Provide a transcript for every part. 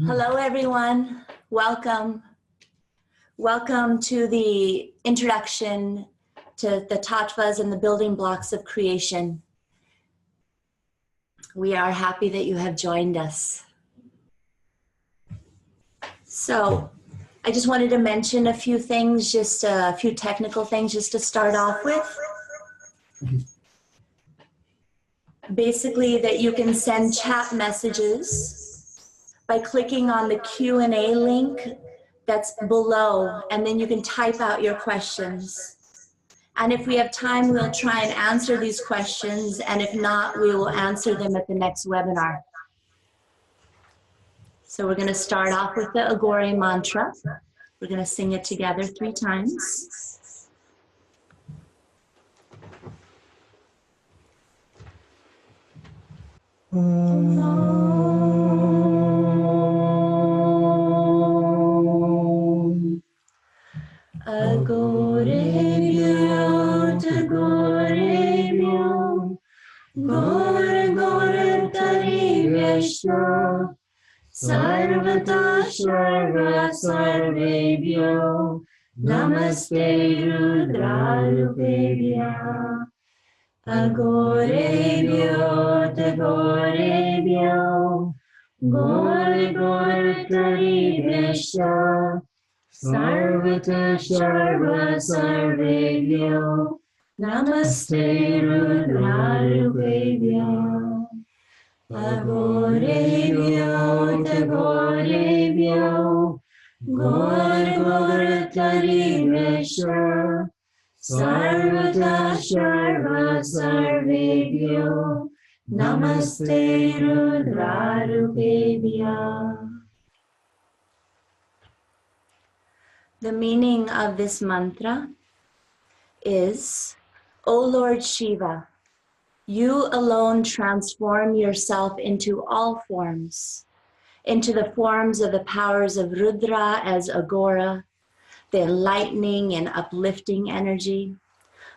Hello, everyone. Welcome. Welcome to the introduction to the Tattvas and the building blocks of creation. We are happy that you have joined us. So, I just wanted to mention a few things, just a few technical things just to start off with. Basically, that you can send chat messages by clicking on the Q&A link that's below, and then you can type out your questions. And if we have time, we'll try and answer these questions, and if not, we will answer them at the next webinar. So we're going to start off with the Agore mantra. We're going to sing it together 3 times. Agorebhyo, Tagorebhyo, Gore Gore Tariveshyo, Sarvata Sarva Sarvebhyo, Namaste Rudrarupebhyo. Agorebhyo, Tagorebhyo, Gore Gore Tariveshyo, Sarvata Sarva Sarvebhyo, Namaste Rudrarupebhyo. Agorebhyo, Tagorebhyo, Gore Gore Tariveshyo, Sarvata Sarva Sarvebhyo, Namaste Rudrarupebhyo. The meaning of this mantra is, O Lord Shiva, you alone transform yourself into all forms, into the forms of the powers of Rudra as Agora, the enlightening and uplifting energy,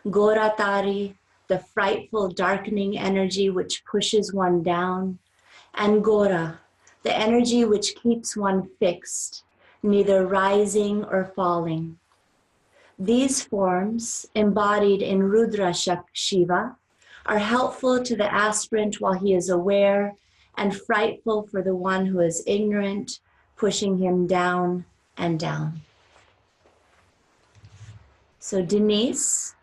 Goratari, the frightful darkening energy which pushes one down, and Gora, the energy which keeps one fixed, neither rising or falling. These forms, embodied in Rudra Shiva, are helpful to the aspirant while he is aware, and frightful for the one who is ignorant, pushing him down and down. So Denise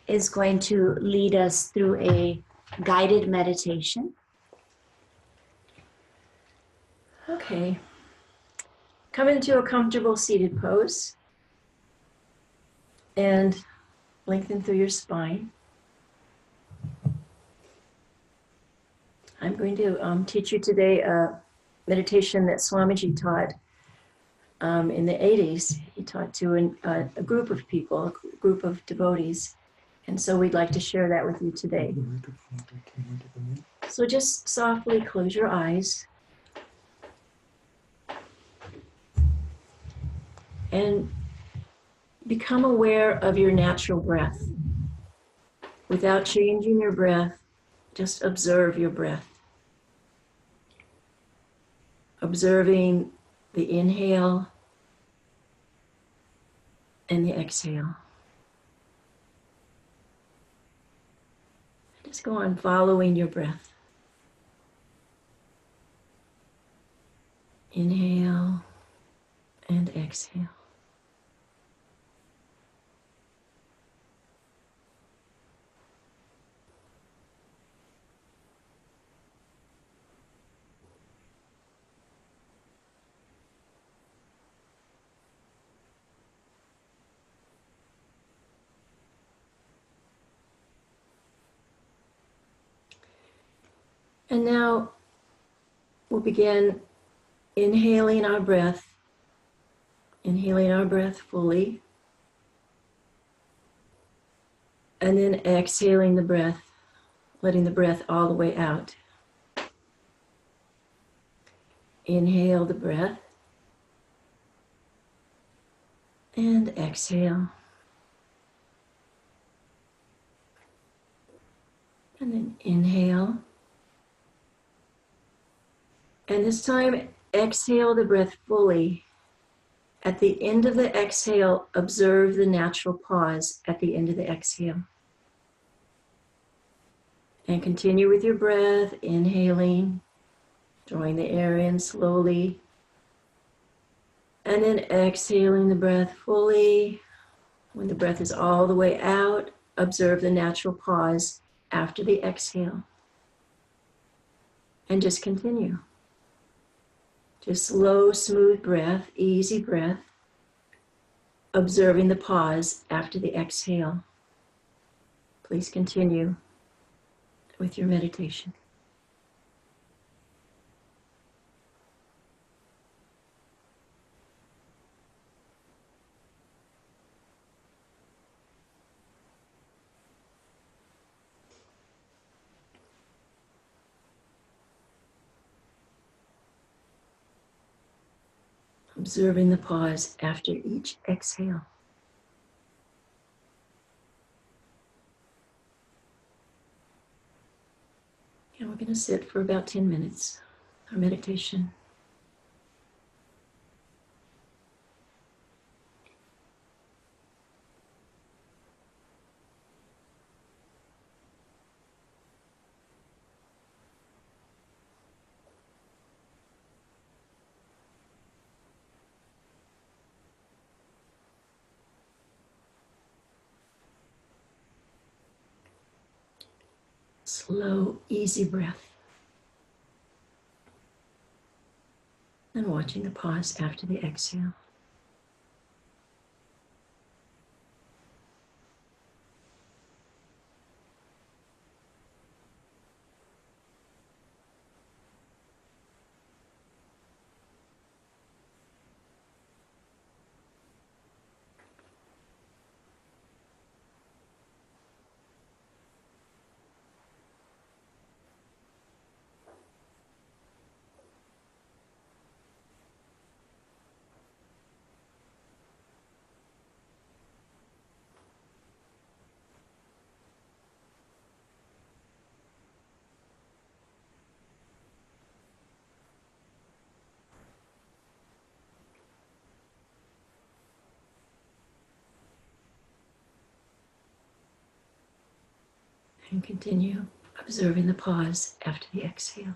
is going to lead us through a guided meditation. Okay. Come into a comfortable seated pose and lengthen through your spine. I'm going to teach you today a meditation that Swamiji taught in the 80s. He taught to a group of people, a group of devotees. And so we'd like to share that with you today. So just softly close your eyes and become aware of your natural breath. Without changing your breath, just observe your breath. Observing the inhale and the exhale. Just go on following your breath. Inhale and exhale. And now we'll begin inhaling our breath fully, and then exhaling the breath, letting the breath all the way out. Inhale the breath and exhale. And then inhale. And this time, exhale the breath fully, at the end of the exhale, observe the natural pause at the end of the exhale. And continue with your breath, inhaling, drawing the air in slowly, and then exhaling the breath fully. When the breath is all the way out, observe the natural pause after the exhale. And just continue. Just slow, smooth breath, easy breath, observing the pause after the exhale. Please continue with your meditation. Observing the pause after each exhale. And we're going to sit for about 10 minutes, our meditation. Slow, easy breath. And watching the pause after the exhale. And continue observing the pause after the exhale.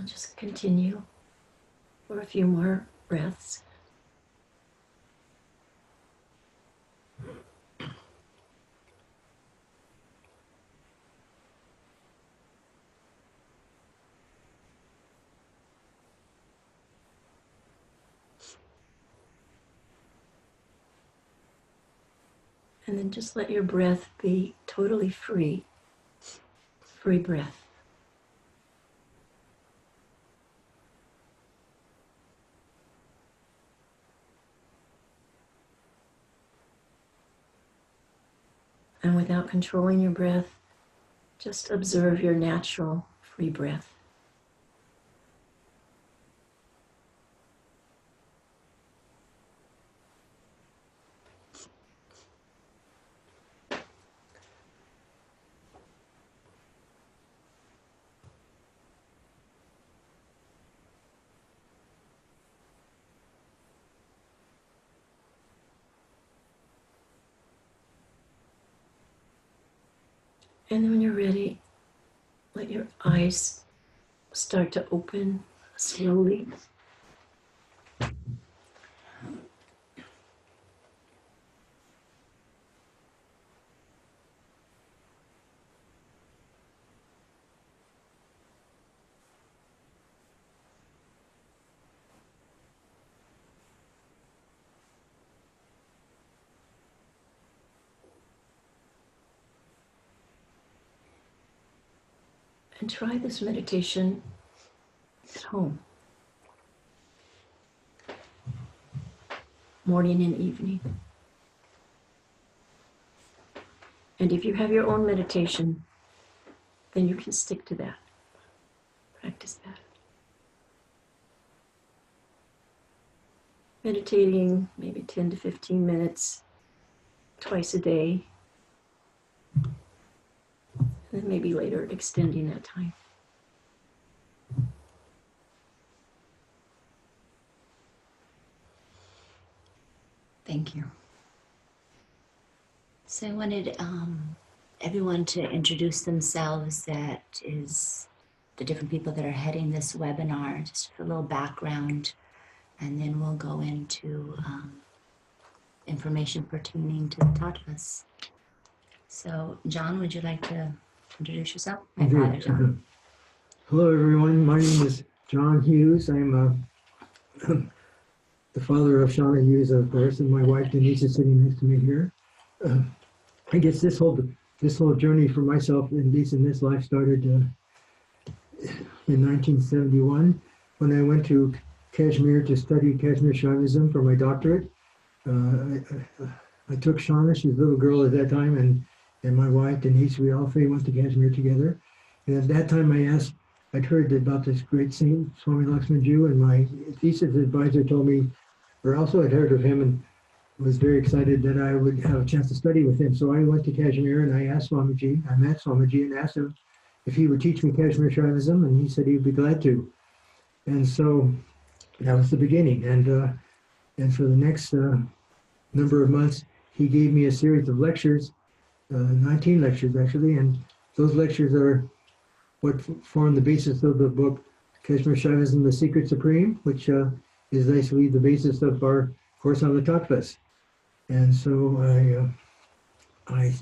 just continue for a few more breaths. And then just let your breath be totally free, free breath. And without controlling your breath, just observe your natural free breath. And then when you're ready, let your eyes start to open slowly. And try this meditation at home, morning and evening. And if you have your own meditation, then you can stick to that. Practice that. Meditating maybe 10 to 15 minutes twice a day. And then maybe later extending that time. Thank you. So I wanted everyone to introduce themselves. That is the different people that are heading this webinar, just for a little background, and then we'll go into information pertaining to the Tattvas. So, John, would you like to introduce yourself? My father, John. Hello, everyone. My name is John Hughes. I'm the father of Shauna Hughes, of course, and my wife Denise is sitting next to me here. I guess this whole journey for myself, at least in this life, started in 1971 when I went to Kashmir to study Kashmir Shaivism for my doctorate. I took Shauna, she was a little girl at that time, and my wife Denise, we all three went to Kashmir together. And at that time I'd heard about this great saint, Swami Lakshmanju, and my thesis advisor told me, or also I'd heard of him and was very excited that I would have a chance to study with him. So I went to Kashmir and I asked Swamiji, I met Swamiji and asked him if he would teach me Kashmir Shaivism, and he said he would be glad to. And so that was the beginning. And for the next number of months, he gave me a series of lectures, 19 lectures actually, and those lectures are what form the basis of the book Kashmir Shaivism, The Secret Supreme, which is basically the basis of our course on the Tattvas. And so I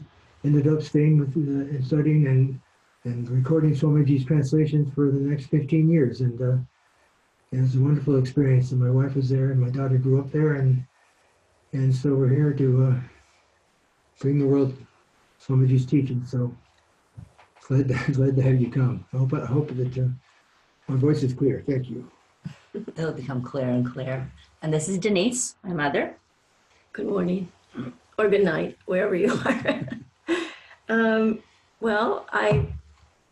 ended up staying with and studying and recording Swamiji's translations for the next 15 years. And it was a wonderful experience. And my wife was there and my daughter grew up there. And so we're here to bring the world Swamiji's teaching. So glad to have you come. I hope that my voice is clear. Thank you. It'll become clearer and clearer. And this is Denise, my mother. Good morning, or good night, wherever you are. Well,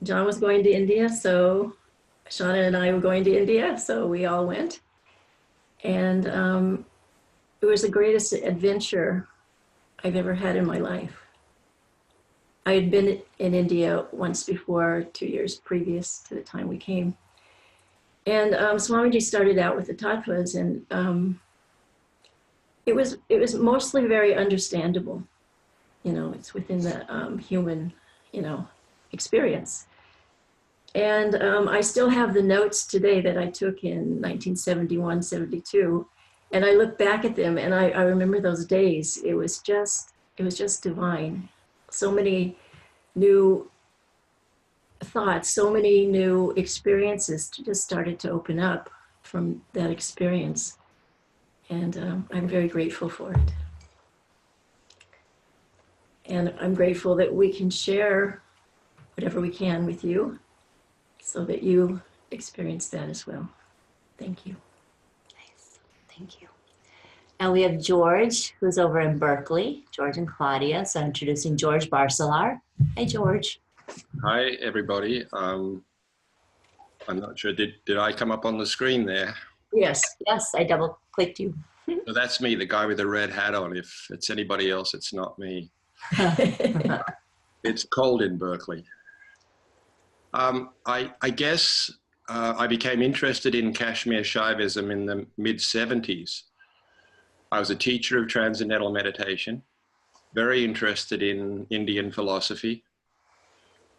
John was going to India, so Shauna and I were going to India, so we all went. And it was the greatest adventure I've ever had in my life. I had been in India once before, 2 years previous to the time we came. And Swamiji started out with the Tattvas, and it was mostly very understandable. You know, it's within the human, experience. And I still have the notes today that I took in 1971, 72. And I look back at them and I remember those days. It was just divine. So many new thoughts, so many new experiences just started to open up from that experience. And I'm very grateful for it. And I'm grateful that we can share whatever we can with you so that you experience that as well. Thank you. Nice. Thank you. And we have George, who's over in Berkeley, George and Claudia. So I'm introducing George Barcelar. Hi, George. Hi, everybody. I'm not sure, did I come up on the screen there? Yes. Yes, I double clicked you. So that's me, the guy with the red hat on. If it's anybody else, it's not me. It's cold in Berkeley. I guess I became interested in Kashmir Shaivism in the mid-70s. I was a teacher of transcendental meditation, very interested in Indian philosophy.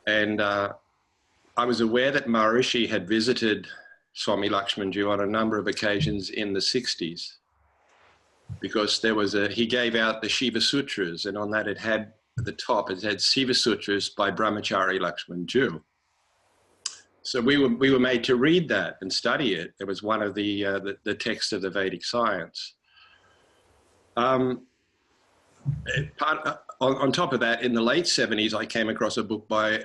And I was aware that Maharishi had visited Swami Lakshmanju on a number of occasions in the 60s, because there was he gave out the Shiva Sutras, and on that it had, at the top, it had Shiva Sutras by Brahmachari Lakshmanju. So we were made to read that and study it. It was one of the texts of the Vedic science. On top of that, in the late 70s, I came across a book by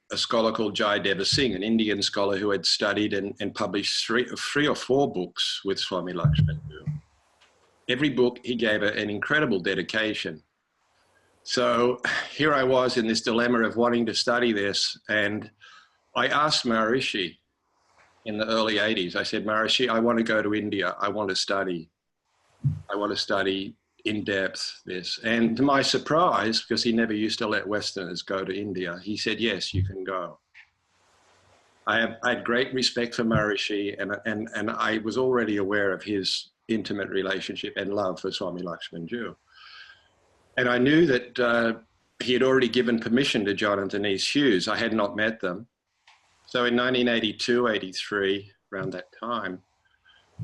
a scholar called Jai Deva Singh, an Indian scholar who had studied and published three or four books with Swami Lakshmanju. Every book, he gave an incredible dedication. So here I was in this dilemma of wanting to study this, and I asked Maharishi in the early 80s, I said, Maharishi, I want to go to India. I want to study in depth this. And to my surprise, because he never used to let Westerners go to India, he said, yes, you can go. I had great respect for Maharishi, and I was already aware of his intimate relationship and love for Swami Lakshmanju. And I knew that he had already given permission to John and Denise Hughes. I had not met them. So in 1982, 83, around that time,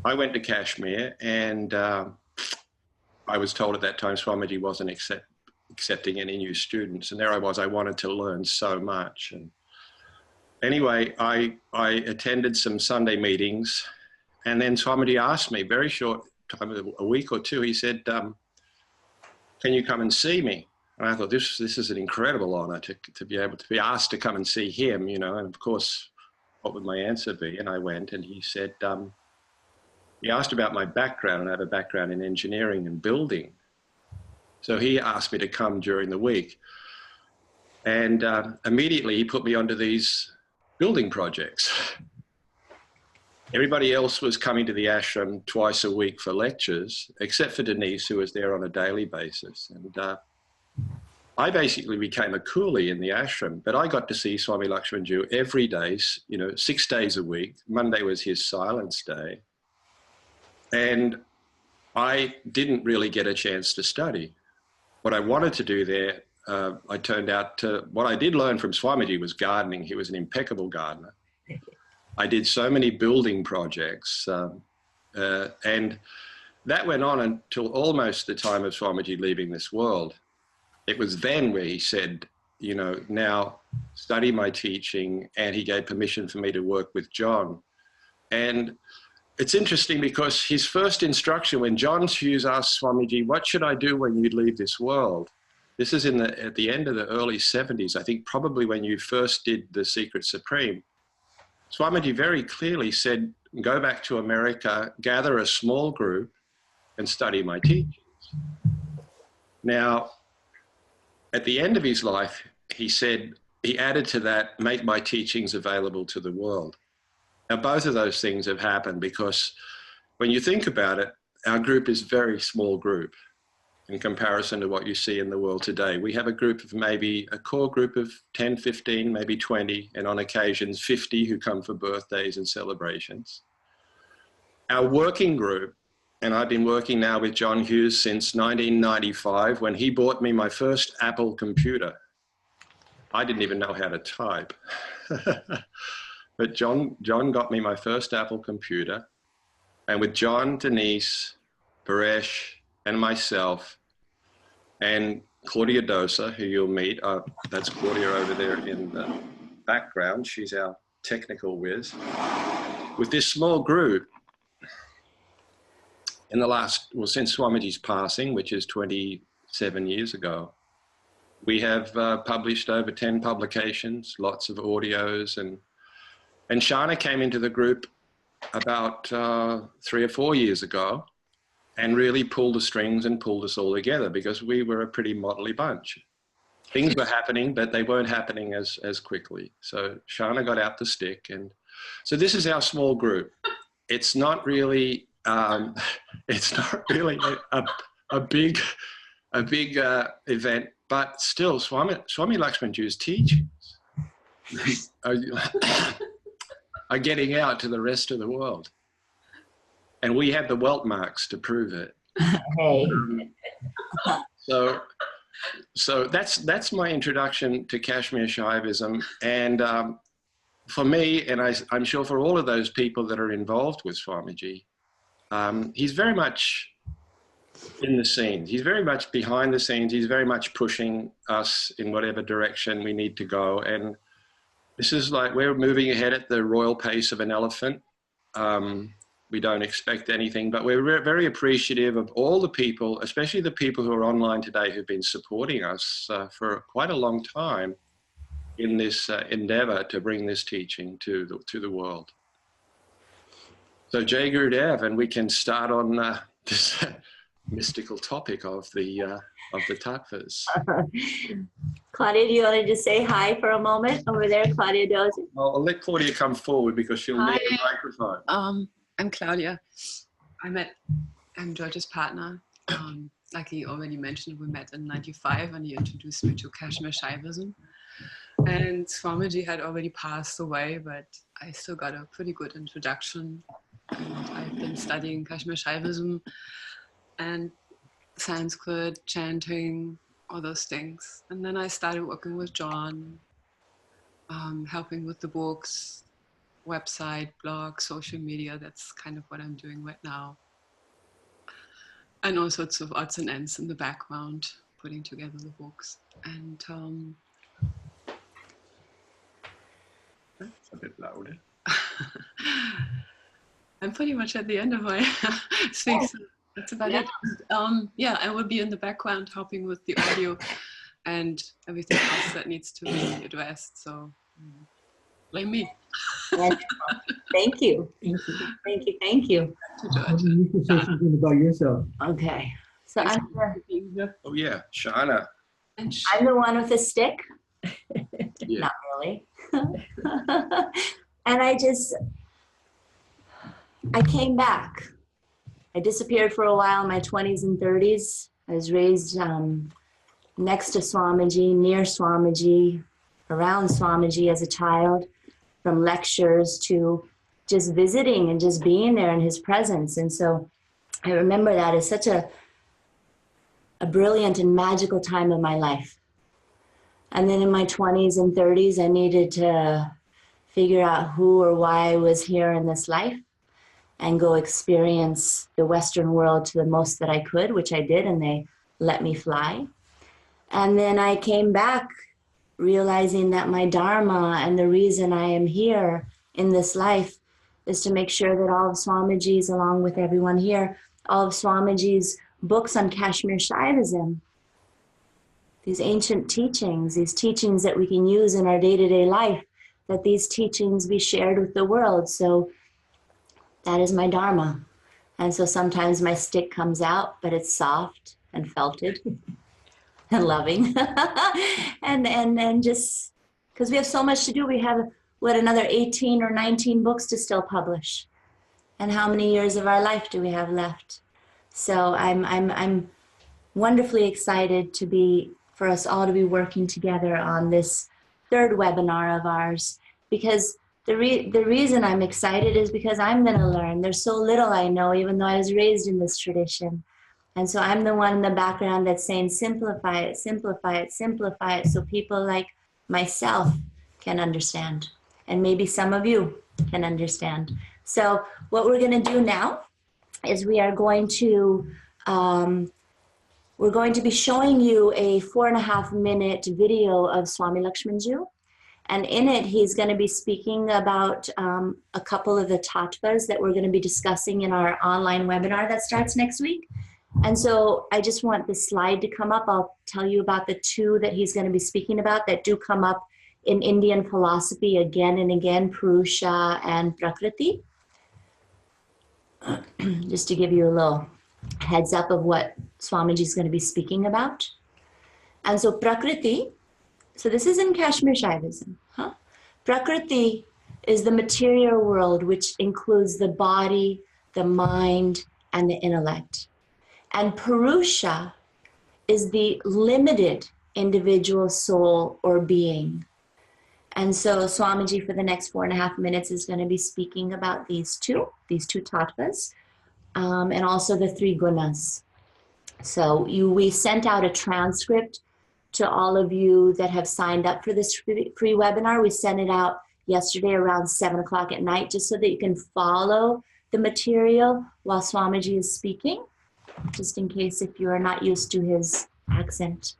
I went to Kashmir, and I was told at that time Swamiji wasn't accepting any new students. And there I was, I wanted to learn so much. And anyway, I attended some Sunday meetings, and then Swamiji asked me, very short time, a week or two, he said, can you come and see me? And I thought, this is an incredible honor to be able to be asked to come and see him, you know, and of course, what would my answer be? And I went, and he said, he asked about my background, and I have a background in engineering and building. So he asked me to come during the week. And immediately he put me onto these building projects. Everybody else was coming to the ashram twice a week for lectures, except for Denise, who was there on a daily basis. And I basically became a coolie in the ashram, but I got to see Swami Lakshmanju every day, you know, 6 days a week. Monday was his silence day. And I didn't really get a chance to study. What I wanted to do there, I turned out to, what I did learn from Swamiji was gardening. He was an impeccable gardener. I did so many building projects, and that went on until almost the time of Swamiji leaving this world. It was then where he said, you know, now study my teaching, and he gave permission for me to work with John. And it's interesting because his first instruction, when John Hughes asked Swamiji, what should I do when you leave this world? This is at the end of the early 70s, I think probably when you first did The Secret Supreme. Swamiji very clearly said, go back to America, gather a small group, and study my teachings. Now, at the end of his life, he said, he added to that, make my teachings available to the world. Now, both of those things have happened because when you think about it, our group is a very small group in comparison to what you see in the world today. We have a group of maybe a core group of 10, 15, maybe 20, and on occasions 50 who come for birthdays and celebrations. Our working group, and I've been working now with John Hughes since 1995 when he bought me my first Apple computer. I didn't even know how to type. But John got me my first Apple computer. And with John, Denise, Paresh, and myself, and Claudia Dosa, who you'll meet, that's Claudia over there in the background. She's our technical whiz. With this small group, in the last, well, since Swamiji's passing, which is 27 years ago, we have published over 10 publications, lots of audios, and Shana came into the group about 3 or 4 years ago and really pulled the strings and pulled us all together because we were a pretty motley bunch. Things were happening, but they weren't happening as quickly. So Shana got out the stick, and so this is our small group. It's not really it's not really a big event, but still Swami Lakshmanju's teachings are getting out to the rest of the world. And we have the welt marks to prove it. Hey. So that's my introduction to Kashmir Shaivism. And for me, and I'm sure for all of those people that are involved with Swamiji, he's very much in the scenes. He's very much behind the scenes. He's very much pushing us in whatever direction we need to go. And this is like we're moving ahead at the royal pace of an elephant. We don't expect anything, but we're very appreciative of all the people, especially the people who are online today who've been supporting us for quite a long time in this endeavor to bring this teaching to the world. So Jai Gurudev, and we can start on this mystical topic of the Tattvas. Claudia, do you want to just say hi for a moment over there? Claudia Dosa. I'll let Claudia come forward because she'll need the microphone. I'm Claudia. I'm George's partner. Like he already mentioned, we met in '95 and he introduced me to Kashmir Shaivism. And Swamiji had already passed away, but I still got a pretty good introduction. And I've been studying Kashmir Shaivism and Sanskrit, chanting, all those things. And then I started working with John, helping with the books, website, blog, social media. That's kind of what I'm doing right now. And all sorts of odds and ends in the background, putting together the books. And That's a bit louder. I'm pretty much at the end of my speech. So that's about it. Yeah, I will be in the background helping with the audio and everything else that needs to be addressed. So blame me. Thank you. Thank you. Thank you. Thank you. You can say something about yourself. Okay. So Oh yeah, Shana. I'm the one with the stick. Yeah. Not really. And I came back. I disappeared for a while in my 20s and 30s. I was raised next to Swamiji, near Swamiji, around Swamiji as a child, from lectures to just visiting and just being there in his presence. And so I remember that as such a brilliant and magical time of my life. And then in my 20s and 30s, I needed to figure out who or why I was here in this life and go experience the Western world to the most that I could, which I did, and they let me fly. And then I came back realizing that my dharma and the reason I am here in this life is to make sure that all of Swamiji's, along with everyone here, all of Swamiji's books on Kashmir Shaivism, these ancient teachings, these teachings that we can use in our day-to-day life, that these teachings be shared with the world. So that is my dharma. And so sometimes my stick comes out, but it's soft and felted and loving. and just because we have so much to do, we have another 18 or 19 books to still publish. And how many years of our life do we have left? So I'm wonderfully excited for us all to be working together on this third webinar of ours, because the reason I'm excited is because I'm going to learn. There's so little I know, even though I was raised in this tradition. And so I'm the one in the background that's saying, simplify it, simplify it, simplify it, so people like myself can understand. and maybe some of you can understand. So what we're going to do now is we are going to be showing you a 4.5-minute video of Swami Lakshmanju. And in it, he's going to be speaking about a couple of the tattvas that we're going to be discussing in our online webinar that starts next week. And so I just want the slide to come up. I'll tell you about the two that he's going to be speaking about that do come up in Indian philosophy again and again, Purusha and Prakriti. Just to give you a little heads up of what Swamiji is going to be speaking about. And so Prakriti, so this is in Kashmir Shaivism. Prakriti is the material world, which includes the body, the mind, and the intellect. And Purusha is the limited individual soul or being. And so Swamiji for the next 4.5 minutes is going to be speaking about these two tattvas, and also the 3 gunas. So we sent out a transcript to all of you that have signed up for this free webinar. We sent it out yesterday around 7 o'clock at night, just so that you can follow the material while Swamiji is speaking, just in case if you are not used to his accent.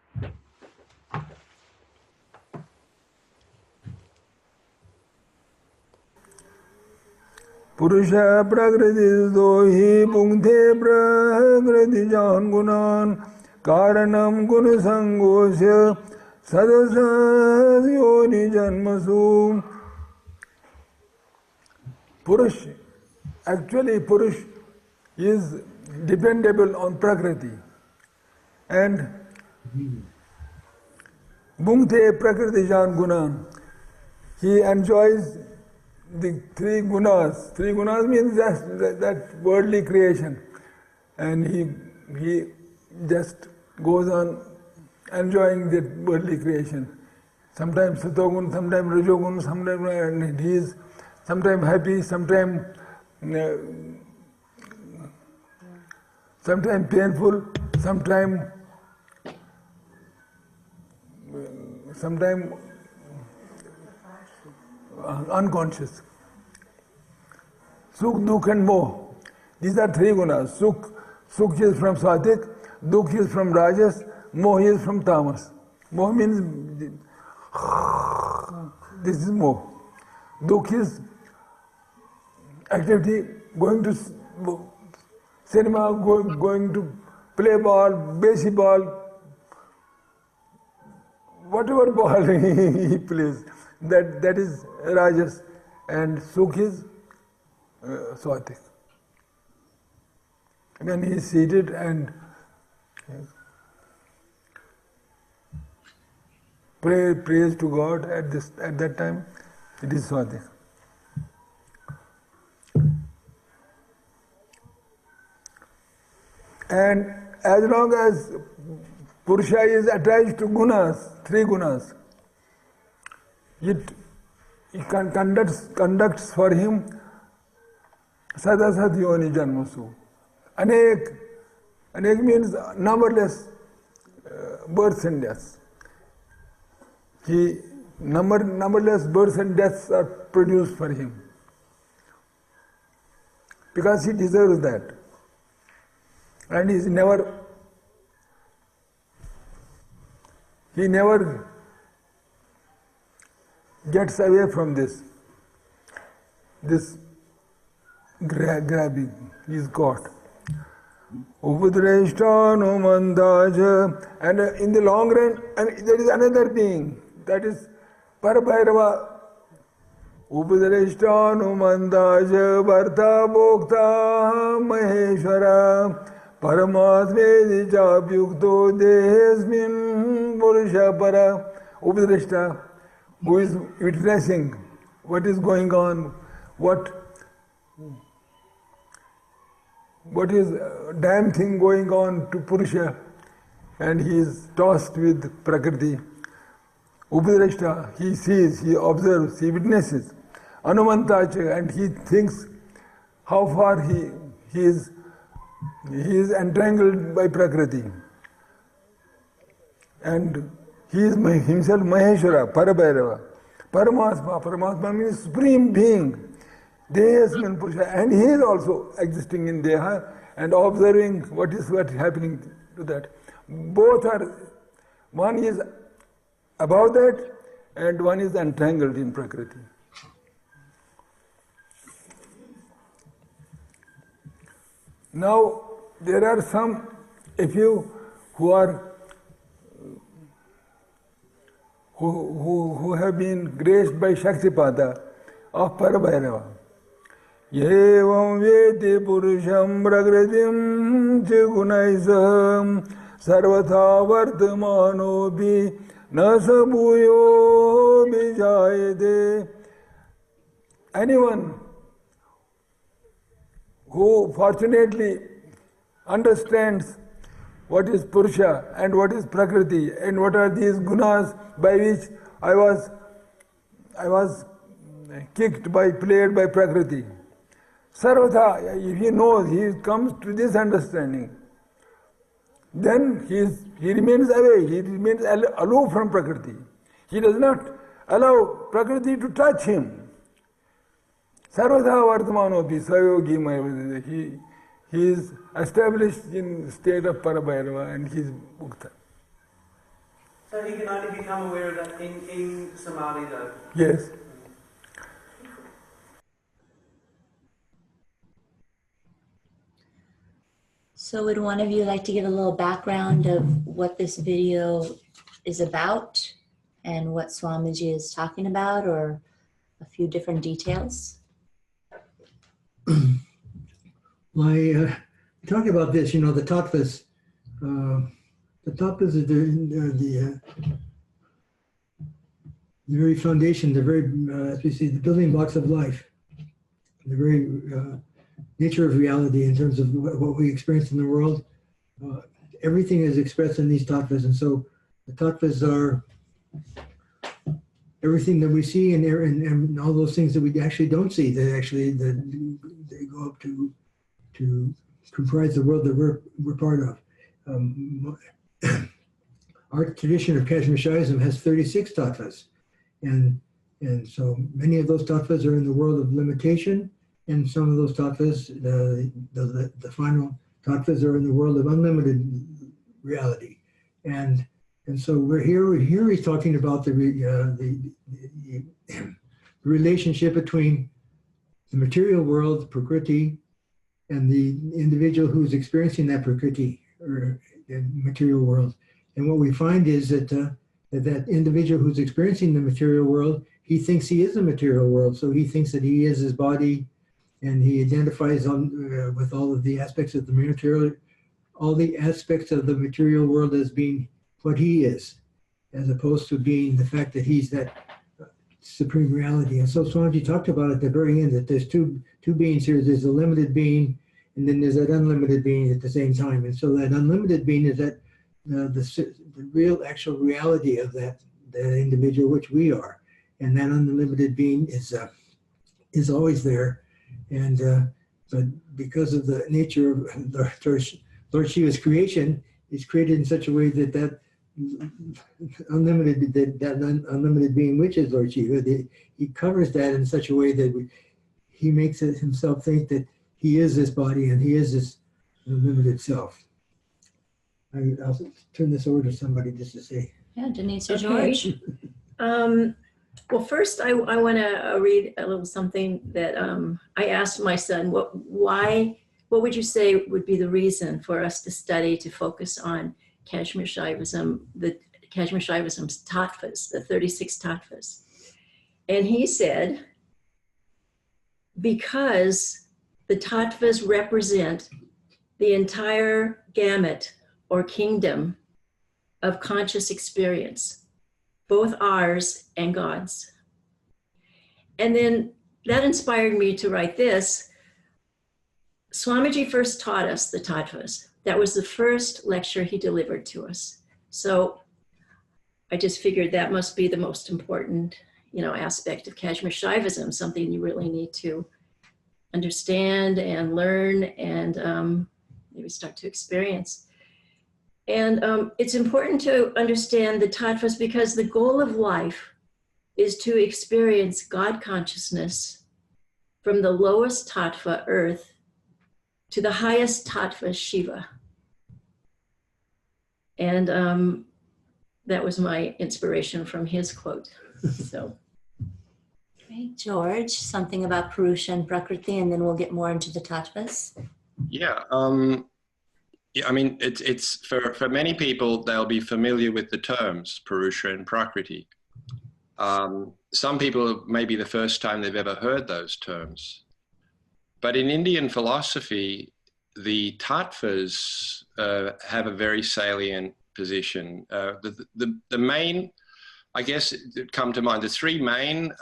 Purusha prakriti dohi pungte prakriti jan gunan karanam guna sangosya sadasad yoni janmasu. Purush, actually Purush is dependable on Prakriti, and Bhungte Prakriti Jan Guna, he enjoys the 3 gunas. 3 gunas means that worldly creation, and he just goes on enjoying that worldly creation. Sometimes Satogun, sometimes Rajogun, sometimes he is sometimes happy, sometimes painful, sometimes unconscious. Sukh, Dukh and Moh. These are 3 gunas. Sukh is from Satvik, Dukh is from Rajas, Moh is from Tamas. Moh means this is Moh. Dukh is activity, going to cinema, going to play ball, basic ball, whatever ball he plays, that is Rajas, and Sukh is Satvik. When he is seated and prays to God at that time, it is Satvik. And as long as Purusha is attached to gunas, 3 gunas, it conducts for him sadasat yoni janmasu. Anek means numberless births and deaths. Numberless births and deaths are produced for him, because he deserves that. And he never gets away from this grabbing. He is caught. Upadrashtano mandaja. And in the long run, and there is another being, that is Parabhairava. Upadrashtano mandaja varta bhokta maheshwara. Paramatmedi chapyukto dehesmin purusha para. Upadrashta, who is witnessing what is going on, what is damn thing going on to Purusha, and he is tossed with Prakriti. Upadrashta, he sees, he observes, he witnesses. Anumantacha, and he thinks how far he is entangled by Prakriti. And he is himself Maheshwara, Parabhairava. Paramatma. Paramatma means supreme being. Dehasmin Purusha. And he is also existing in Deha and observing what is happening to that. Both are, one is above that and one is entangled in Prakriti. Now, there are some, if you who are who have been graced by Shaktipada of Parabhairava. Yevam veti purusham pragritim chigunaisam sarvatha vartamanopi nasabuyo bijayate. Anyone who fortunately understands what is Purusha and what is Prakriti and what are these gunas by which I was kicked by, played by Prakriti. Sarvatha, if he knows, he comes to this understanding, then he remains away, he remains aloof from Prakriti. He does not allow Prakriti to touch him. Sarvatha vartamanopi sayogi maya. He is established in the state of Parabhairava and he is mukta. So he can only become aware of that in Samadhi though? Yes. So would one of you like to give a little background of what this video is about and what Swamiji is talking about, or a few different details? Well, talking about this, the Tattvas. The Tattvas are the very foundation, the very, as we see, the building blocks of life, the very nature of reality in terms of what we experience in the world. Everything is expressed in these Tattvas, and so the Tattvas are everything that we see and all those things that we actually don't see. They go up to comprise the world that we're part of. Our tradition of Kashmir Shaivism has 36 Tattvas, and so many of those Tattvas are in the world of limitation, and some of those Tattvas, the final Tattvas, are in the world of unlimited reality. And so we're here he's talking about the relationship between the material world, Prakriti, and the individual who's experiencing that Prakriti or the material world. And what we find is that that individual who's experiencing the material world, he thinks he is the material world. So he thinks that he is his body, and he identifies with all of the aspects of the material world as being what he is, as opposed to being the fact that he's that supreme reality. And so Swamiji talked about at the very end that there's two beings here. There's a limited being, and then there's that unlimited being at the same time. And so that unlimited being is that the real actual reality of that individual, which we are. And that unlimited being is always there. And but because of the nature of Lord Shiva's creation, he's created in such a way that unlimited being, which is Lord Shiva, he covers that in such a way that he makes it himself think that he is this body and he is this unlimited self. I'll turn this over to somebody just to say. Yeah, Denise or Okay. George. Well, first I want to read a little something that I asked my son. What would you say would be the reason for us to study, to focus on Kashmir Shaivism, the Kashmir Shaivism's Tattvas, the 36 Tattvas? And he said, because the Tattvas represent the entire gamut or kingdom of conscious experience, both ours and God's. And then that inspired me to write this. Swamiji first taught us the Tattvas. That was the first lecture he delivered to us. So I just figured that must be the most important, aspect of Kashmir Shaivism, something you really need to understand and learn and maybe start to experience. And it's important to understand the Tattvas because the goal of life is to experience God consciousness from the lowest tattva, earth, to the highest tattva, Shiva. And that was my inspiration from his quote. So. Okay, George, something about Purusha and Prakriti, and then we'll get more into the Tattvas. Yeah, yeah, I mean, it's for many people, they'll be familiar with the terms Purusha and Prakriti. Some people, maybe the first time they've ever heard those terms. But in Indian philosophy, the Tattvas have a very salient position. The main, I guess, it come to mind, the three main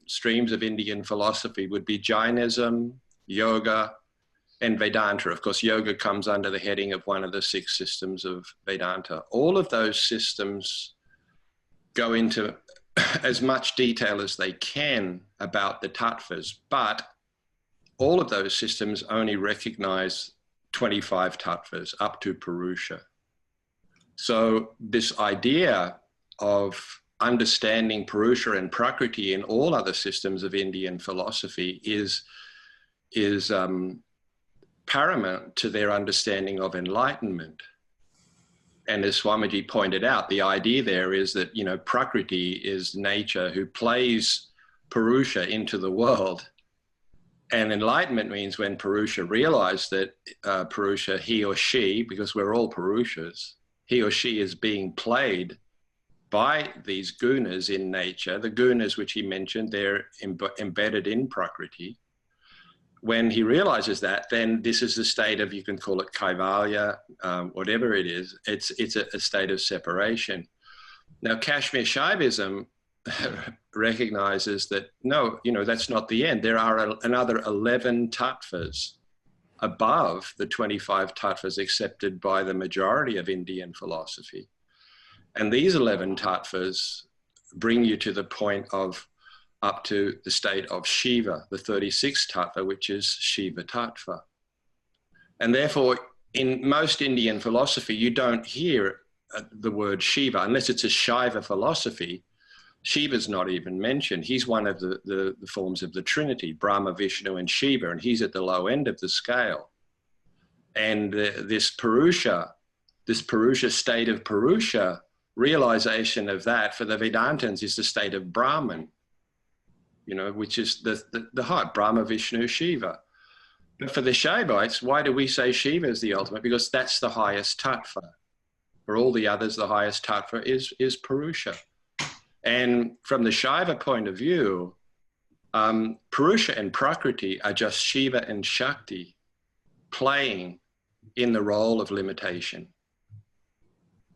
streams of Indian philosophy would be Jainism, Yoga, and Vedanta. Of course, Yoga comes under the heading of one of the 6 systems of Vedanta. All of those systems go into as much detail as they can about the Tattvas, but all of those systems only recognize 25 Tattvas up to Purusha. So this idea of understanding Purusha and Prakriti in all other systems of Indian philosophy is paramount to their understanding of enlightenment. And as Swamiji pointed out, the idea there is that, you know, Prakriti is nature who plays Purusha into the world. And enlightenment means when Purusha realized that Purusha, he or she, because we're all Purushas, he or she is being played by these gunas in nature. The gunas which he mentioned, they're embedded in Prakriti. When he realizes that, then this is the state of, you can call it kaivalya, whatever it is, it's a state of separation. Now, Kashmir Shaivism recognizes that, no, you know, that's not the end. There are another 11 tattvas above the 25 tattvas accepted by the majority of Indian philosophy. And these 11 tattvas bring you to the point of up to the state of Shiva, the 36th tattva, which is Shiva tattva. And therefore, in most Indian philosophy, you don't hear the word Shiva, unless it's a Shaiva philosophy. Shiva's not even mentioned. He's one of the forms of the Trinity, Brahma, Vishnu, and Shiva, and he's at the low end of the scale. And this Purusha state of Purusha, realization of that for the Vedantins is the state of Brahman, you know, which is the heart, Brahma, Vishnu, Shiva. But for the Shaivites, why do we say Shiva is the ultimate? Because that's the highest tattva. For all the others, the highest tattva is Purusha. And from the Shaiva point of view, Purusha and Prakriti are just Shiva and Shakti playing in the role of limitation.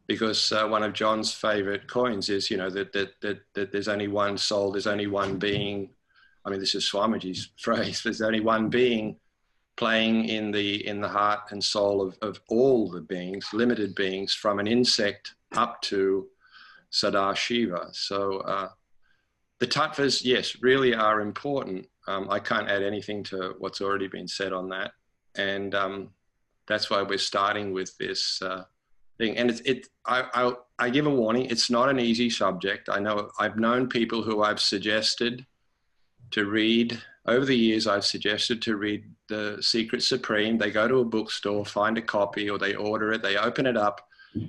Because one of John's favorite coins is, you know, that there's only one soul, there's only one being. I mean, this is Swamiji's phrase. There's only one being playing in the heart and soul of all the beings, limited beings, from an insect up to Sadashiva. So the tattvas, yes, really are important. I can't add anything to what's already been said on that. And that's why we're starting with this thing. And I give a warning, it's not an easy subject. I know I've known people who I've suggested to read, over the years I've suggested to read The Secret Supreme. They go to a bookstore, find a copy, or they order it, they open it up,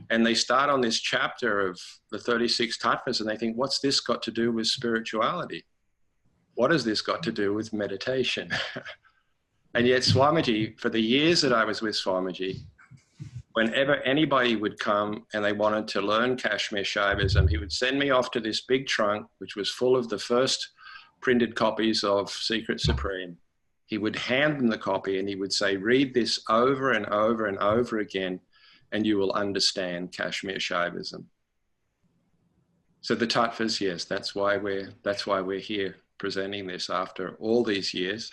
and they start on this chapter of the 36 tattvas, and they think, what's this got to do with spirituality? What has this got to do with meditation? And yet Swamiji, for the years that I was with Swamiji, whenever anybody would come and they wanted to learn Kashmir Shaivism, he would send me off to this big trunk, which was full of the first printed copies of Secret Supreme. He would hand them the copy and he would say, read this over and over and over again, and you will understand Kashmir Shaivism. So the tattvas, yes, that's why we're here presenting this after all these years.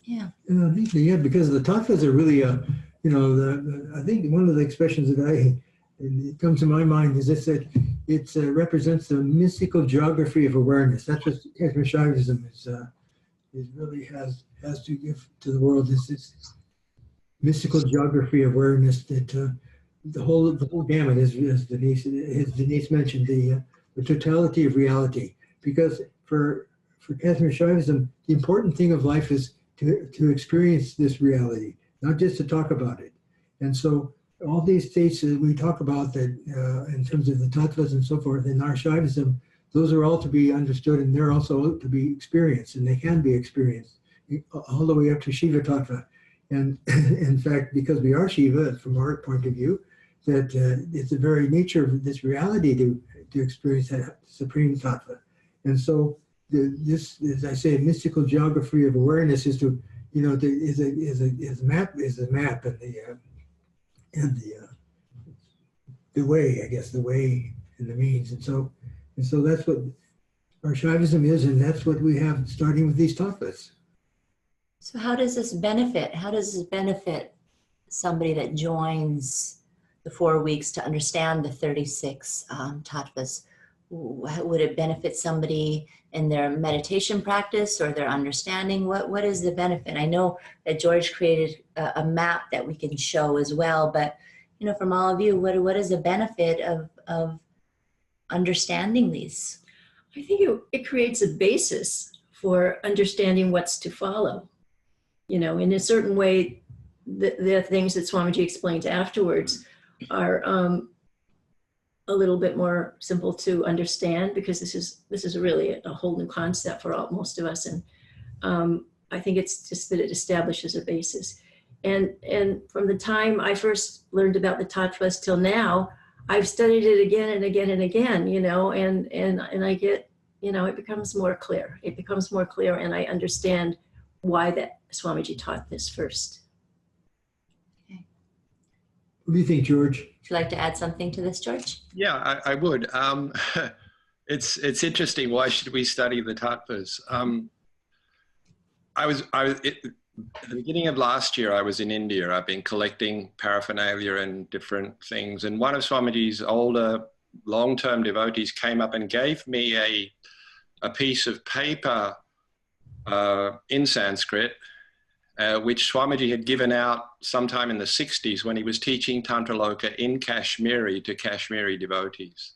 Yeah. Yeah, because the tattvas are really, you know, I think one of the expressions that it comes to my mind is this, that it represents the mystical geography of awareness. That's what Kashmir Shaivism is really has to give to the world, is this mystical geography of awareness that the whole gamut, as Denise mentioned, the the totality of reality. Because for Kashmir Shaivism, the important thing of life is to experience this reality, not just to talk about it. And so all these states that we talk about that in terms of the Tattvas and so forth in our Shaivism, those are all to be understood, and they're also to be experienced, and they can be experienced all the way up to Shiva Tattva. And in fact, because we are Shiva, from our point of view, that it's the very nature of this reality to experience that supreme Tattva. And so this, as I say, mystical geography of awareness is to, is a map and the way, I guess, the way and the means. And so that's what our Shaivism is, and that's what we have starting with these Tattvas. So how does this benefit? How does this benefit somebody that joins the 4 weeks to understand the 36 Tattvas? Would it benefit somebody in their meditation practice or their understanding? What is the benefit? I know that George created a map that we can show as well, but from all of you, what is the benefit of understanding these? I think it creates a basis for understanding what's to follow. In a certain way, the things that Swamiji explained afterwards are a little bit more simple to understand, because this is really a whole new concept for most of us. And I think it's just that it establishes a basis. And from the time I first learned about the Tattvas till now, I've studied it again and again and again, and I get, it becomes more clear. It becomes more clear, and I understand why that Swamiji taught this first. Okay. What do you think, George? Would you like to add something to this, George? Yeah, I would. It's interesting. Why should we study the Tattvas? At the beginning of last year, I was in India. I've been collecting paraphernalia and different things. And one of Swamiji's older long-term devotees came up and gave me a piece of paper in Sanskrit, which Swamiji had given out sometime in the 60s when he was teaching Tantra Loka in Kashmiri to Kashmiri devotees.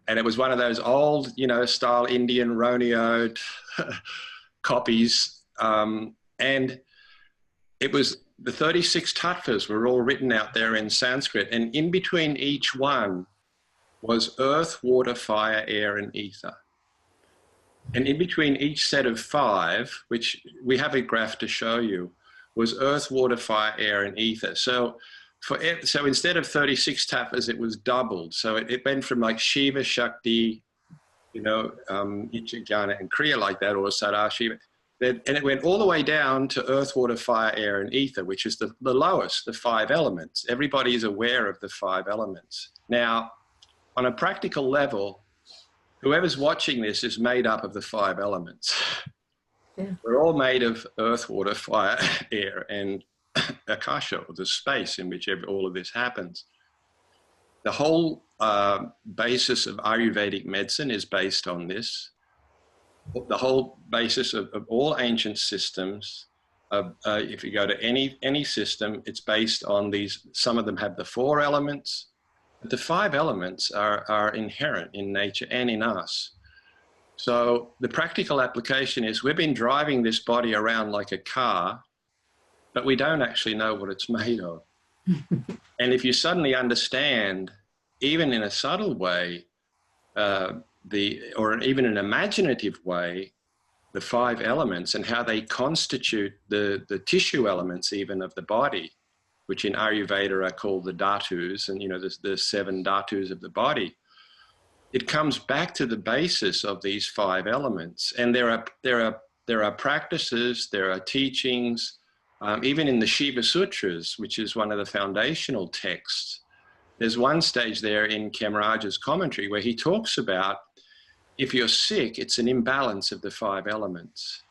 And it was one of those old, style Indian Ronioed copies. And it was the 36 Tattvas were all written out there in Sanskrit. And in between each one was earth, water, fire, air, and ether. And in between each set of 5, which we have a graph to show you, was earth, water, fire, air, and ether. So instead of 36 Tattvas, it was doubled. So it went from like Shiva, Shakti, Icha, Jnana, and Kriya like that, or Sada Shiva. And it went all the way down to earth, water, fire, air, and ether, which is the lowest, the 5 elements. Everybody is aware of the 5 elements. Now, on a practical level, whoever's watching this is made up of the 5 elements. Yeah. We're all made of earth, water, fire, air, and akasha, or the space in which all of this happens. The whole basis of Ayurvedic medicine is based on this. The whole basis of all ancient systems, if you go to any system, it's based on these. Some of them have the 4 elements, but the 5 elements are inherent in nature and in us. So the practical application is we've been driving this body around like a car, but we don't actually know what it's made of. And if you suddenly understand, even in a subtle way, or even an imaginative way, the 5 elements and how they constitute the tissue elements even of the body, which in Ayurveda are called the dhatus, and the 7 dhatus of the body. It comes back to the basis of these 5 elements, and there are practices, there are teachings, even in the Shiva Sutras, which is one of the foundational texts. There's one stage there in Kemraja's commentary where he talks about if you're sick, it's an imbalance of the 5 elements.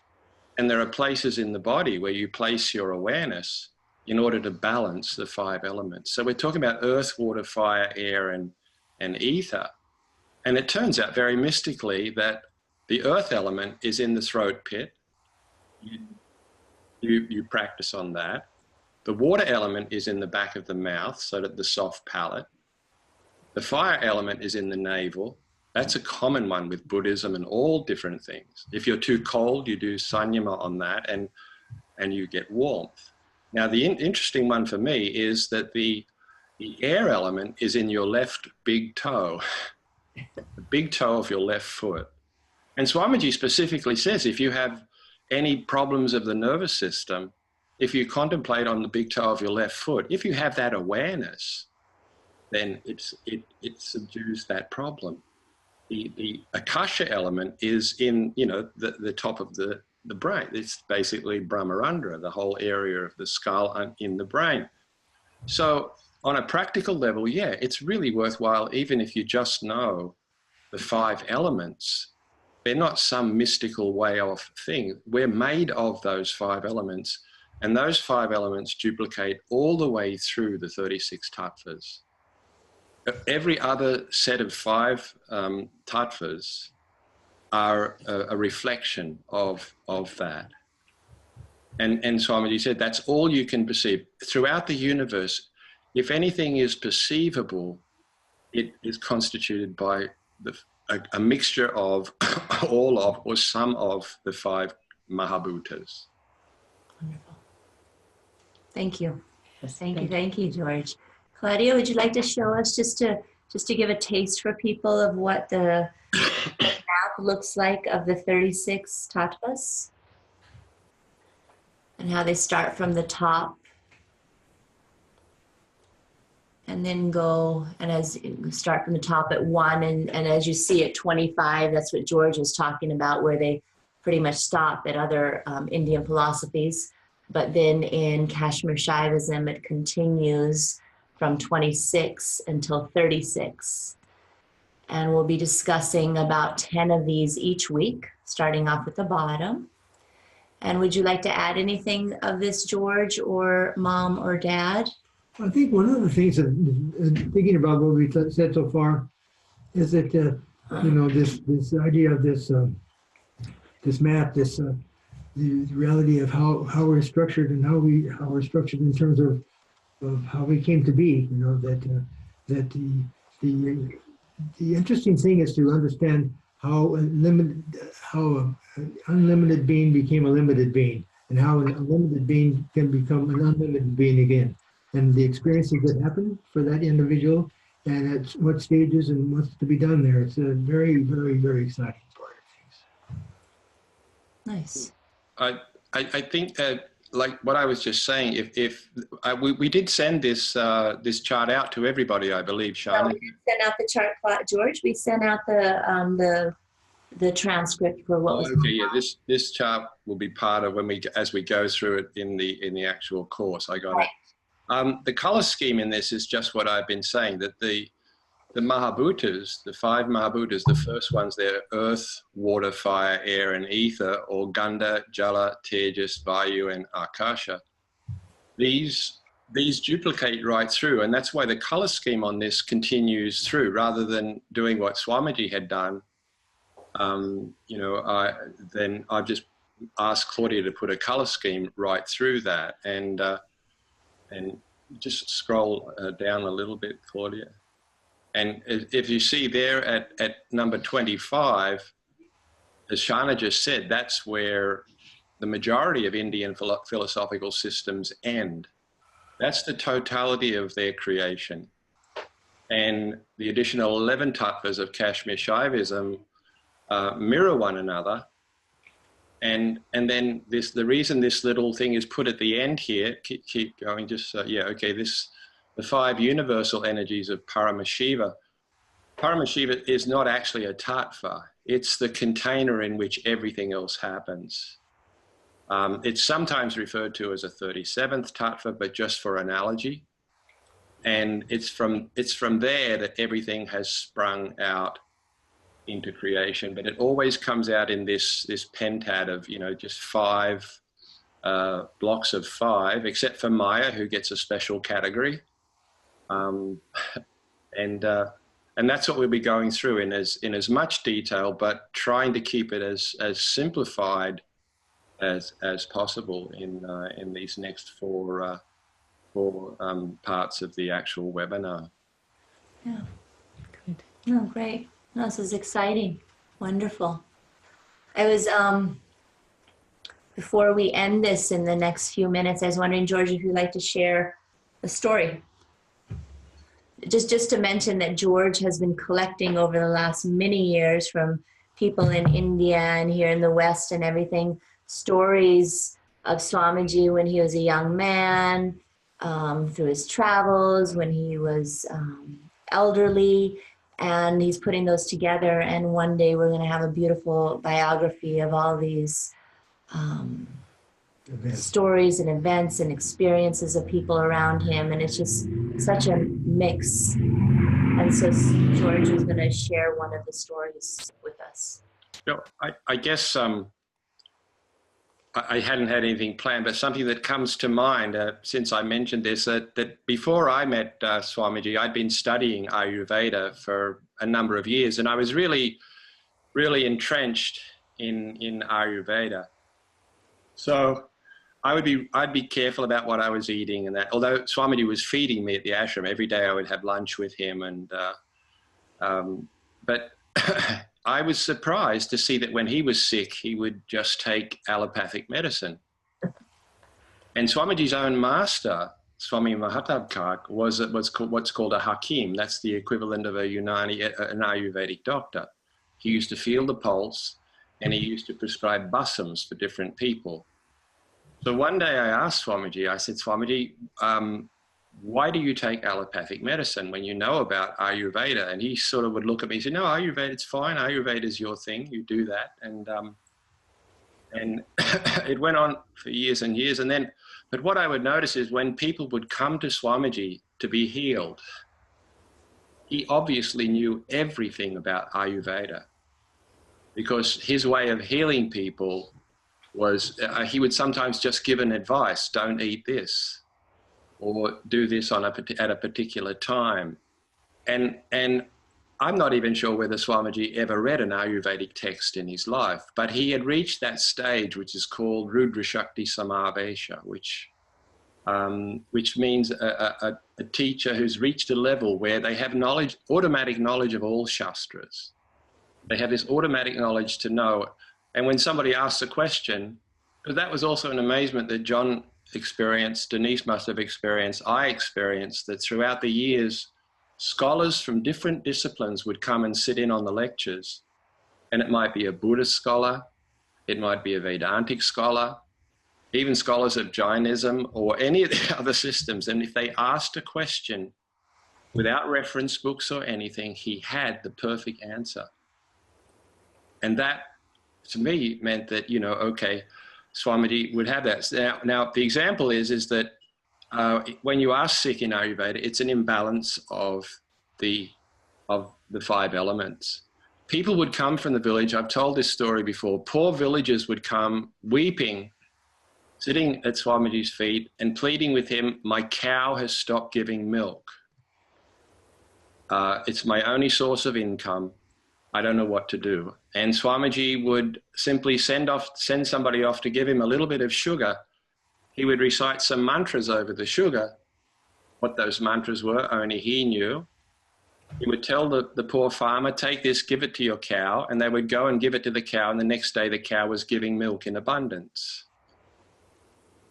And there are places in the body where you place your awareness in order to balance the 5 elements. So we're talking about earth, water, fire, air, and ether. And it turns out very mystically that the earth element is in the throat pit. You practice on that. The water element is in the back of the mouth, so that the soft palate. The fire element is in the navel. That's a common one with Buddhism and all different things. If you're too cold, you do sanyama on that and you get warmth. Now, the interesting one for me is that the air element is in your left big toe, the big toe of your left foot. And Swamiji specifically says if you have any problems of the nervous system, if you contemplate on the big toe of your left foot, if you have that awareness, then it subdues that problem. The akasha element is in, you know, the top of the brain. It's basically Brahmarandra, the whole area of the skull in the brain. So on a practical level, yeah, it's really worthwhile, even if you just know the 5 elements. They're not some mystical way off thing. We're made of those 5 elements, and those 5 elements duplicate all the way through the 36 tattvas. Every other set of 5 tattvas are a reflection of that. And Swamiji said that's all you can perceive. Throughout the universe, if anything is perceivable, it is constituted by a mixture of all of or some of the 5 Mahabhutas. Wonderful. Thank you. Thank you, George. Claudia, would you like to show us just to give a taste for people of what the map looks like of the 36 tattvas and how they start from the top and then go, and as you start from the top at 1 and as you see at 25, that's what George was talking about, where they pretty much stop at other Indian philosophies. But then in Kashmir Shaivism, it continues from 26 until 36. And we'll be discussing about 10 of these each week, starting off at the bottom. And would you like to add anything of this, George, or Mom, or Dad? I think one of the things that, thinking about what we said so far, is that you know, this idea of this map, the reality of how we're structured and how we're structured in terms of how we came to be. You know, that the interesting thing is to understand how an unlimited being became a limited being, and how an unlimited being can become an unlimited being again, and the experiences that happen for that individual, and at what stages and what's to be done there. It's a very, very, very exciting part of Nice. I think like what I was just saying, if we did send this this chart out to everybody, I believe, Shana. No, we didn't send out the chart, George. We sent out the transcript for what was. Okay, yeah, this chart will be part of as we go through it in the actual course. I got it. The color scheme in this is just what I've been saying, that the Mahabhutas, the 5 Mahabhutas, the first ones, they're earth, water, fire, air, and ether, or Gandha, Jala, Tejas, Vayu, and Akasha. These duplicate right through, and that's why the color scheme on this continues through, rather than doing what Swamiji had done. You know, then I've just asked Claudia to put a color scheme right through that, and just scroll down a little bit, Claudia. And if you see there at number 25, as Shana just said, that's where the majority of Indian philosophical systems end. That's the totality of their creation. And the additional 11 tattvas of Kashmir Shaivism mirror one another. And then the reason this little thing is put at the end here, keep going, just, yeah, okay, the 5 universal energies of Paramashiva. Paramashiva is not actually a tattva. It's the container in which everything else happens. It's sometimes referred to as a 37th tattva, but just for analogy. And it's from there that everything has sprung out into creation, but it always comes out in this pentad of, you know, just 5 blocks of 5, except for Maya, who gets a special category. And that's what we'll be going through in as much detail, but trying to keep it as simplified as possible in these next 4 parts of the actual webinar. Yeah. Good. No, great. This is exciting. Wonderful. I was, before we end this in the next few minutes, I was wondering, George, if you'd like to share a story. Just to mention that George has been collecting over the last many years from people in India and here in the West and everything, stories of Swamiji when he was a young man, through his travels, when he was elderly, and he's putting those together. And one day we're going to have a beautiful biography of all these stories and events and experiences of people around him. And it's just such a mix. And so George is going to share one of the stories with us. No, I guess I hadn't had anything planned, but something that comes to mind since I mentioned this, that before I met Swamiji, I'd been studying Ayurveda for a number of years, and I was really, really entrenched in Ayurveda. So I'd be careful about what I was eating and that. Although Swamiji was feeding me at the ashram every day, I would have lunch with him, and but I was surprised to see that when he was sick, he would just take allopathic medicine. And Swamiji's own master, Swami Mahatabkark, was what's called a hakim. That's the equivalent of an Ayurvedic doctor. He used to feel the pulse, and he used to prescribe basams for different people. So one day I asked Swamiji, I said, Swamiji, why do you take allopathic medicine when you know about Ayurveda? And he sort of would look at me and say, no, Ayurveda, it's fine. Ayurveda is your thing. You do that. And it went on for years and years. And then, but what I would notice is when people would come to Swamiji to be healed, he obviously knew everything about Ayurveda, because his way of healing people was he would sometimes just give an advice, don't eat this, or do this at a particular time. And I'm not even sure whether Swamiji ever read an Ayurvedic text in his life, but he had reached that stage which is called Rudra Shakti Samavesha, which means a teacher who's reached a level where they have knowledge, automatic knowledge of all Shastras. They have this automatic knowledge to know. And when somebody asks a question, because that was also an amazement that John experienced, Denise must have experienced, I experienced, that throughout the years, scholars from different disciplines would come and sit in on the lectures. And it might be a Buddhist scholar, it might be a Vedantic scholar, even scholars of Jainism or any of the other systems. And if they asked a question without reference books or anything, he had the perfect answer. And that, to me, meant that, you know, okay, Swamiji would have that. Now the example is that when you are sick in Ayurveda, it's an imbalance of the 5 elements. People would come from the village. I've told this story before. Poor villagers would come weeping, sitting at Swamiji's feet and pleading with him, my cow has stopped giving milk. It's my only source of income. I don't know what to do. And Swamiji would simply send somebody off to give him a little bit of sugar. He would recite some mantras over the sugar. What those mantras were, only he knew. He would tell the poor farmer, take this, give it to your cow. And they would go and give it to the cow. And the next day, the cow was giving milk in abundance.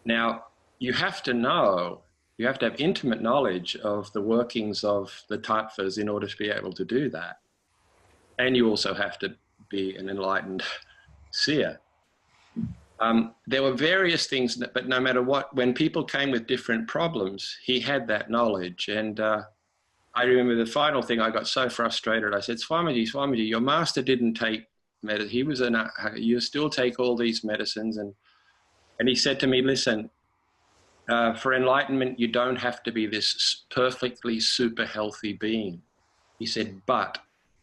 Now, you have to know, you have to have intimate knowledge of the workings of the Tattvas in order to be able to do that. And you also have to be an enlightened seer. There were various things, but no matter what, when people came with different problems, he had that knowledge. And I remember the final thing, I got so frustrated. I said, Swamiji, your master didn't take medicine. You still take all these medicines. And he said to me, listen, for enlightenment, you don't have to be this perfectly super healthy being. He said, but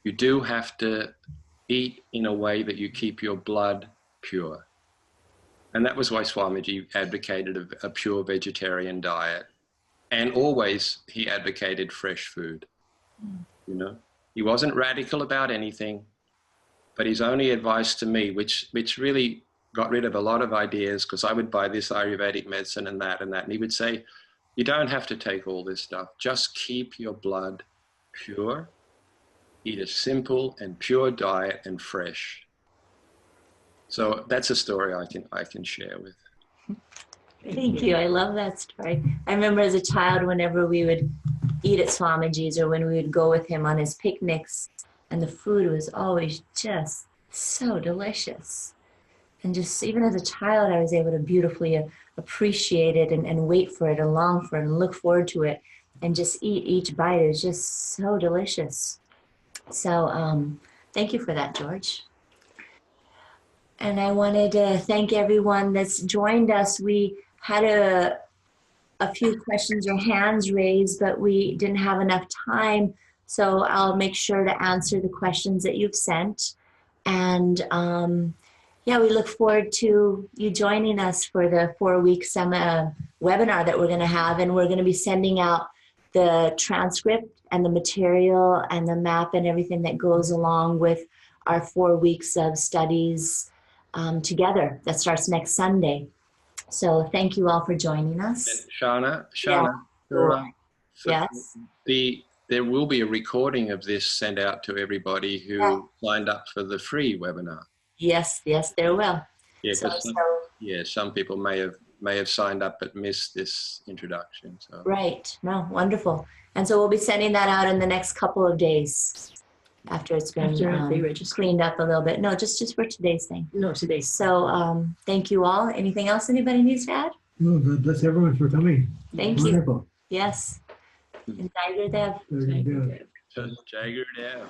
you do have to eat in a way that you keep your blood pure. And that was why Swamiji advocated a pure vegetarian diet. And always he advocated fresh food. You know, he wasn't radical about anything, but his only advice to me, which really got rid of a lot of ideas, because I would buy this Ayurvedic medicine and that, and he would say, you don't have to take all this stuff. Just keep your blood pure. eat a simple and pure diet and fresh. So that's a story I can share with. Thank you. I love that story. I remember as a child, whenever we would eat at Swamiji's or when we would go with him on his picnics, and the food was always just so delicious. And just even as a child, I was able to beautifully appreciate it and wait for it and long for it and look forward to it and just eat each bite. It was just so delicious. So thank you for that, George. And I wanted to thank everyone that's joined us. We had a few questions or hands raised, but we didn't have enough time. So I'll make sure to answer the questions that you've sent. And yeah, we look forward to you joining us for the 4-week webinar that we're going to have. And we're going to be sending out the transcript and the material and the map and everything that goes along with our 4 weeks of studies together. That starts next Sunday. So thank you all for joining us. And Shana, Yeah. Yes. There will be a recording of this sent out to everybody who signed up for the free webinar. Yes, there will. Yeah, some people may have signed up but missed this introduction. So. Right. No, wonderful. And so we'll be sending that out in the next couple of days after it's been cleaned up a little bit. No, just for today's thing. No, today. So thank you all. Anything else anybody needs to add? No, God bless everyone for coming. Thank Wonderful. you. Yes. And Jai Gurudev. Very good. Jai Gurudev.